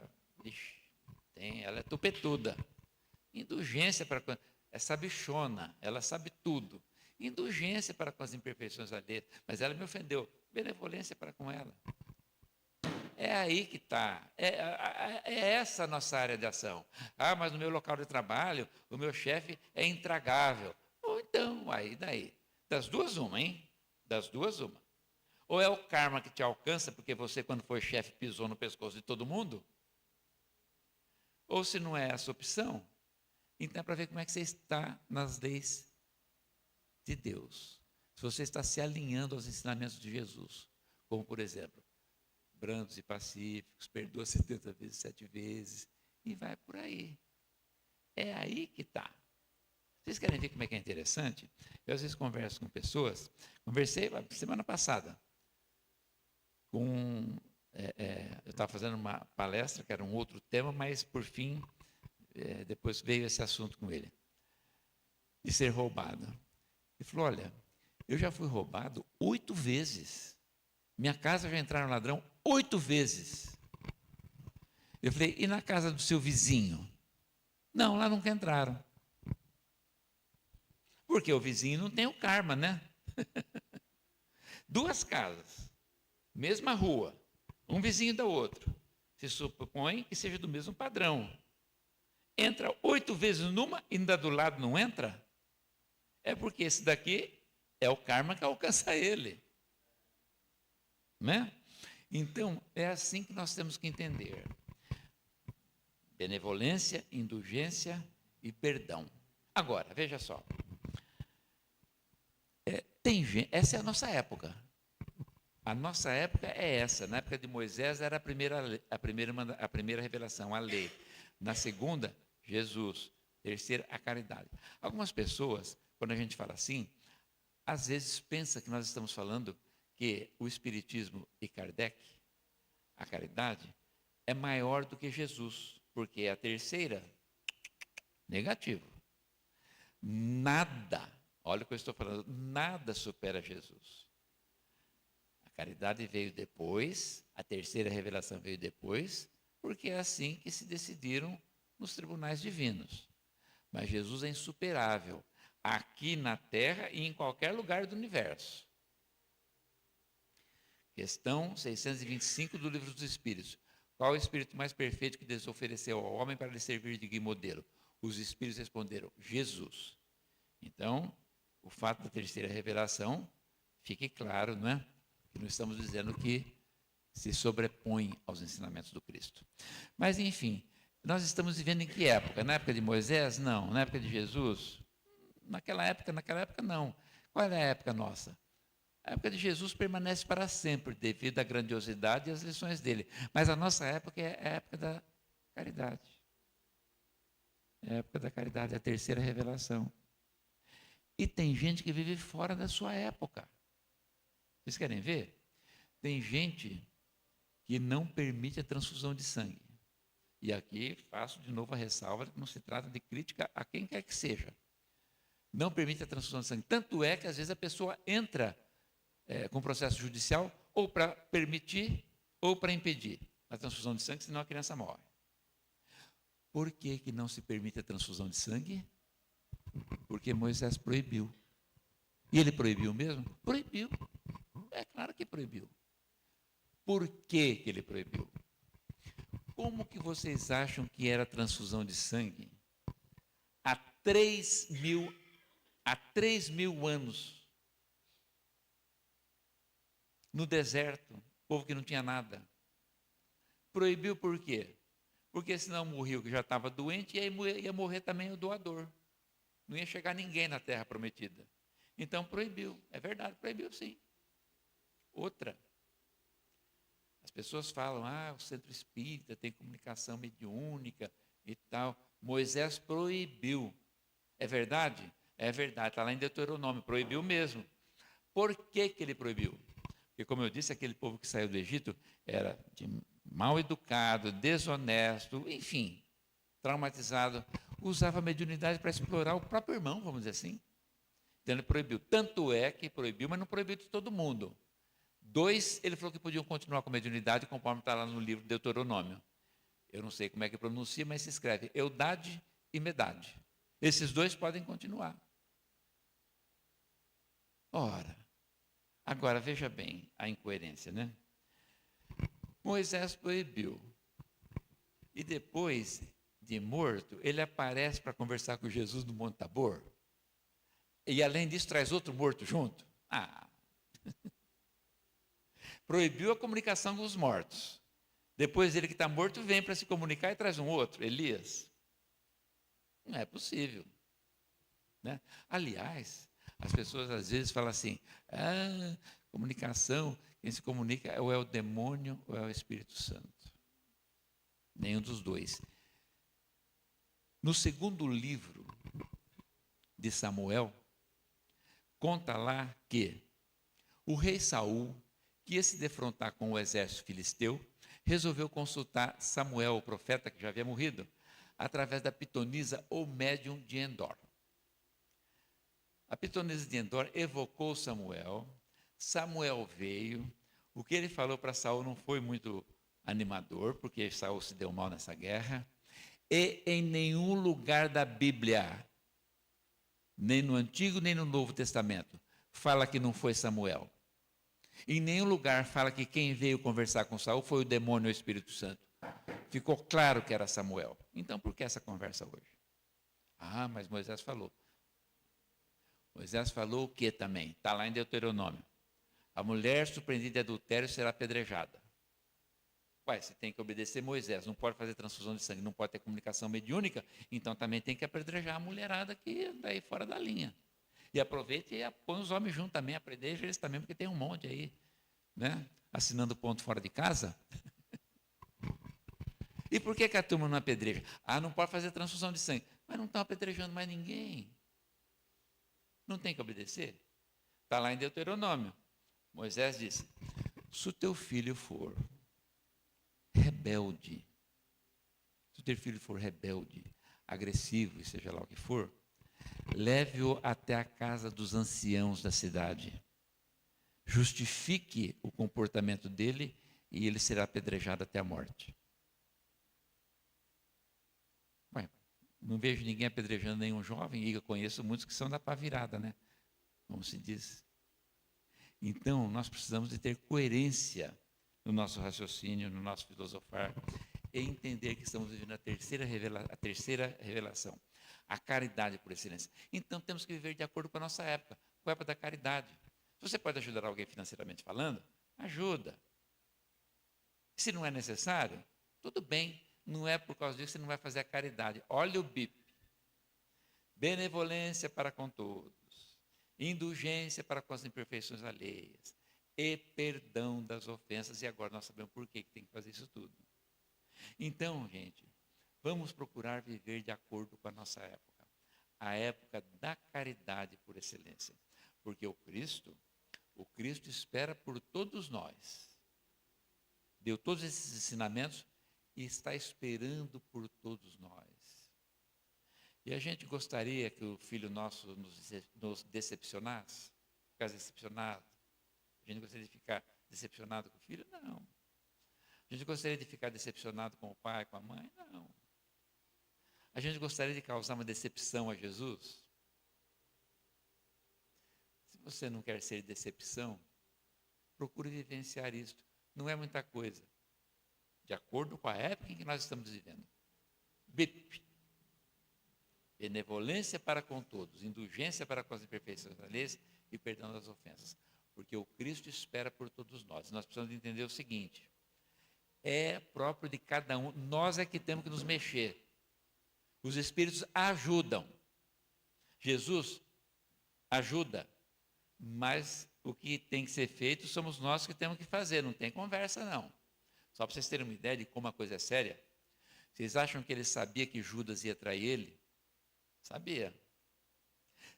ela é tupetuda. Indulgência para com... É sabichona, ela sabe tudo. Indulgência para com as imperfeições alheias. Mas ela me ofendeu. Benevolência para com ela. É aí que está. É essa a nossa área de ação. Ah, mas no meu local de trabalho, o meu chefe é intragável. Ou então, aí daí. Das duas, uma, hein? Das duas, uma. Ou é o karma que te alcança, porque você, quando foi chefe, pisou no pescoço de todo mundo? Ou se não é essa opção, então é para ver como é que você está nas leis de Deus. Se você está se alinhando aos ensinamentos de Jesus. Como, por exemplo, brandos e pacíficos, perdoa 70 vezes, 7 vezes, e vai por aí. É aí que está. Vocês querem ver como é que é interessante? Eu às vezes converso com pessoas, conversei semana passada, eu estava fazendo uma palestra, que era um outro tema, mas por fim, depois veio esse assunto com ele, de ser roubado. Ele falou, olha, eu já fui roubado 8 vezes. Minha casa já entraram ladrão 8 vezes. Eu falei, e na casa do seu vizinho? Não, lá nunca entraram. Porque o vizinho não tem o karma, né? 2 casas, mesma rua, um vizinho da outra. Se supõe que seja do mesmo padrão. Entra 8 vezes numa e ainda do lado não entra? É porque esse daqui é o karma que alcança ele. Né? Então, é assim que nós temos que entender. Benevolência, indulgência e perdão. Agora, veja só. Essa é a nossa época. A nossa época é essa. Na época de Moisés era a primeira revelação, a lei. Na segunda, Jesus. Terceira, a caridade. Algumas pessoas, quando a gente fala assim, às vezes pensa que nós estamos falando que o Espiritismo e Kardec, a caridade, é maior do que Jesus, porque a terceira, negativo. Nada, olha o que eu estou falando, nada supera Jesus. A caridade veio depois, a terceira revelação veio depois, porque é assim que se decidiram nos tribunais divinos. Mas Jesus é insuperável, aqui na Terra e em qualquer lugar do universo. Questão 625 do Livro dos Espíritos. Qual é o espírito mais perfeito que Deus ofereceu ao homem para lhe servir de guia e modelo? Os espíritos responderam, Jesus. Então, o fato da terceira revelação, fique claro, não é? Que não estamos dizendo que se sobrepõe aos ensinamentos do Cristo. Mas, enfim, nós estamos vivendo em que época? Na época de Moisés? Não. Na época de Jesus? Naquela época não. Qual é a época nossa? A época de Jesus permanece para sempre, devido à grandiosidade e às lições dele. Mas a nossa época é a época da caridade. É a época da caridade, a terceira revelação. E tem gente que vive fora da sua época. Vocês querem ver? Tem gente que não permite a transfusão de sangue. E aqui faço de novo a ressalva que não se trata de crítica a quem quer que seja. Não permite a transfusão de sangue. Tanto é que às vezes a pessoa entra com processo judicial ou para permitir ou para impedir. na transfusão de sangue, senão a criança morre. Por que que não se permite a transfusão de sangue? Porque Moisés proibiu. E ele proibiu mesmo? Proibiu. É claro que proibiu. Por que que ele proibiu? Como que vocês acham que era a transfusão de sangue há 3.000 anos? No deserto, povo que não tinha nada. Proibiu por quê? Porque senão morria o que já estava doente e aí ia morrer também o doador. Não ia chegar ninguém na terra prometida. Então proibiu. É verdade, proibiu sim. Outra. As pessoas falam, o centro espírita tem comunicação mediúnica e tal. Moisés proibiu. É verdade? É verdade, está lá em Deuteronômio, proibiu mesmo. Por que que ele proibiu? Porque, como eu disse, aquele povo que saiu do Egito era de mal educado, desonesto, enfim, traumatizado. Usava a mediunidade para explorar o próprio irmão, vamos dizer assim. Então ele proibiu. Tanto é que proibiu, mas não proibiu de todo mundo. 2, ele falou que podiam continuar com a mediunidade, conforme está lá no livro de Deuteronômio. Eu não sei como é que pronuncia, mas se escreve Eudade e Medade. Esses 2 podem continuar. Ora, agora veja bem a incoerência, né? Moisés proibiu. E depois de morto, ele aparece para conversar com Jesus no Monte Tabor. E além disso, traz outro morto junto. Proibiu a comunicação com os mortos. Depois ele que está morto vem para se comunicar e traz um outro, Elias. Não é possível. Né? Aliás, as pessoas às vezes falam assim, comunicação, quem se comunica ou é o demônio ou é o Espírito Santo. Nenhum dos 2. No segundo livro de Samuel, conta lá que o rei Saul, que ia se defrontar com o exército filisteu, resolveu consultar Samuel, o profeta que já havia morrido, através da pitonisa ou médium de Endor. A pitonisa de Endor evocou Samuel, Samuel veio, o que ele falou para Saul não foi muito animador, porque Saul se deu mal nessa guerra, e em nenhum lugar da Bíblia, nem no Antigo nem no Novo Testamento, fala que não foi Samuel. Em nenhum lugar fala que quem veio conversar com Saul foi o demônio ou o Espírito Santo. Ficou claro que era Samuel. Então, por que essa conversa hoje? Mas Moisés falou. Moisés falou o que também? Está lá em Deuteronômio. A mulher surpreendida de adultério será apedrejada. Você tem que obedecer Moisés, não pode fazer transfusão de sangue, não pode ter comunicação mediúnica, então também tem que apedrejar a mulherada que está aí fora da linha. E aproveita e põe os homens juntos também, apedreja eles também, porque tem um monte aí, né? Assinando ponto fora de casa. E por que a turma não apedreja? Não pode fazer transfusão de sangue. Mas não estão apedrejando mais ninguém. Não tem que obedecer? Está lá em Deuteronômio. Moisés disse, se o teu filho for rebelde, se o teu filho for rebelde, agressivo, e seja lá o que for, leve-o até a casa dos anciãos da cidade. Justifique o comportamento dele e ele será apedrejado até a morte. Não vejo ninguém apedrejando nenhum jovem, e eu conheço muitos que são da pá virada, né? Como se diz. Então, nós precisamos de ter coerência no nosso raciocínio, no nosso filosofar, e entender que estamos vivendo a terceira revelação, a caridade por excelência. Então, temos que viver de acordo com a nossa época, com a época da caridade. Se você pode ajudar alguém financeiramente falando, ajuda. Se não é necessário, tudo bem. Não é por causa disso que você não vai fazer a caridade. Olha o BIP. Benevolência para com todos, indulgência para com as imperfeições alheias e perdão das ofensas. E agora nós sabemos por que tem que fazer isso tudo. Então, gente, vamos procurar viver de acordo com a nossa época. A época da caridade por excelência. Porque o Cristo espera por todos nós. Deu todos esses ensinamentos e está esperando por todos nós. E a gente gostaria que o filho nosso nos decepcionasse, ficasse decepcionado. A gente gostaria de ficar decepcionado com o filho? Não. A gente gostaria de ficar decepcionado com o pai, com a mãe? Não. A gente gostaria de causar uma decepção a Jesus? Se você não quer ser decepção, procure vivenciar isto. Não é muita coisa. De acordo com a época em que nós estamos vivendo. BIP. Benevolência para com todos, indulgência para com as imperfeições alheias e perdão das ofensas. Porque o Cristo espera por todos nós. Nós precisamos entender o seguinte: é próprio de cada um, nós é que temos que nos mexer. Os Espíritos ajudam. Jesus ajuda, mas o que tem que ser feito somos nós que temos que fazer, não tem conversa não. Só para vocês terem uma ideia de como a coisa é séria, vocês acham que ele sabia que Judas ia trair ele? Sabia.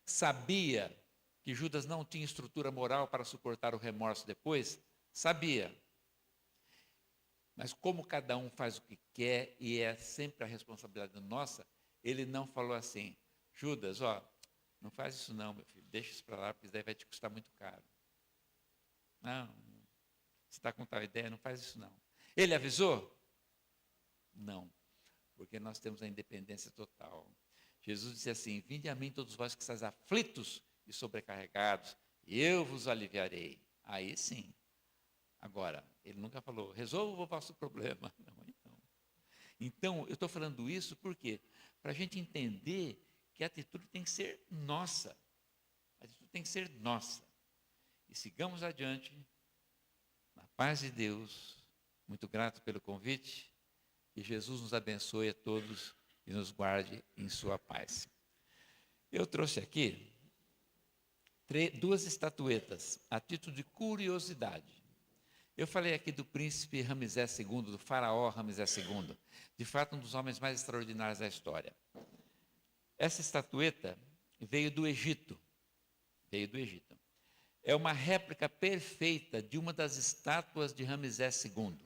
Sabia que Judas não tinha estrutura moral para suportar o remorso depois? Sabia. Mas como cada um faz o que quer e é sempre a responsabilidade nossa, ele não falou assim: Judas, não faz isso não, meu filho, deixa isso para lá, porque isso daí vai te custar muito caro. Não, você está com tal ideia, não faz isso não. Ele avisou? Não, porque nós temos a independência total. Jesus disse assim: vinde a mim todos vós que estáis aflitos e sobrecarregados, e eu vos aliviarei. Aí sim. Agora, ele nunca falou, resolva o vosso problema. Não, então, eu estou falando isso por quê? Para a gente entender que a atitude tem que ser nossa. A atitude tem que ser nossa. E sigamos adiante, na paz de Deus. Muito grato pelo convite. Que Jesus nos abençoe a todos e nos guarde em sua paz. Eu trouxe aqui duas estatuetas, a título de curiosidade. Eu falei aqui do príncipe Ramsés II, do faraó Ramsés II, de fato um dos homens mais extraordinários da história. Essa estatueta veio do Egito. É uma réplica perfeita de uma das estátuas de Ramsés II.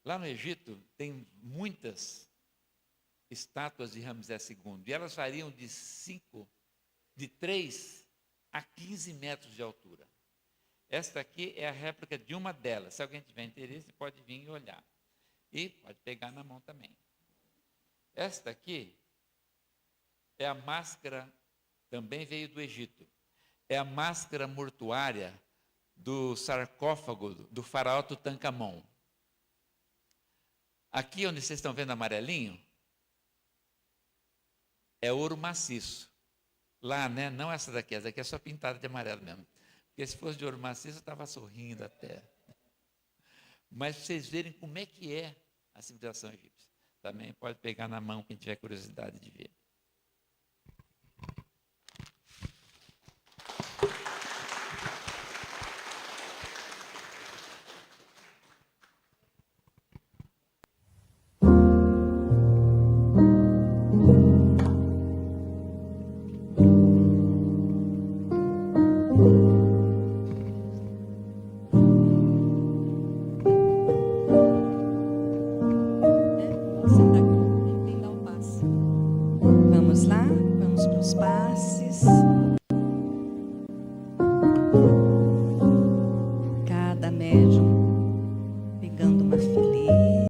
Lá no Egito tem muitas estátuas de Ramsés II, e elas variam de 3 a 15 metros de altura. Esta aqui é a réplica de uma delas. Se alguém tiver interesse, pode vir e olhar. E pode pegar na mão também. Esta aqui é a máscara, também veio do Egito. É a máscara mortuária do sarcófago do faraó Tutankhamon. Aqui onde vocês estão vendo amarelinho, é ouro maciço. Lá, né? Não essa daqui é só pintada de amarelo mesmo. Porque se fosse de ouro maciço, eu estava sorrindo até. Mas para vocês verem como é que é a civilização egípcia. Também pode pegar na mão quem tiver curiosidade de ver.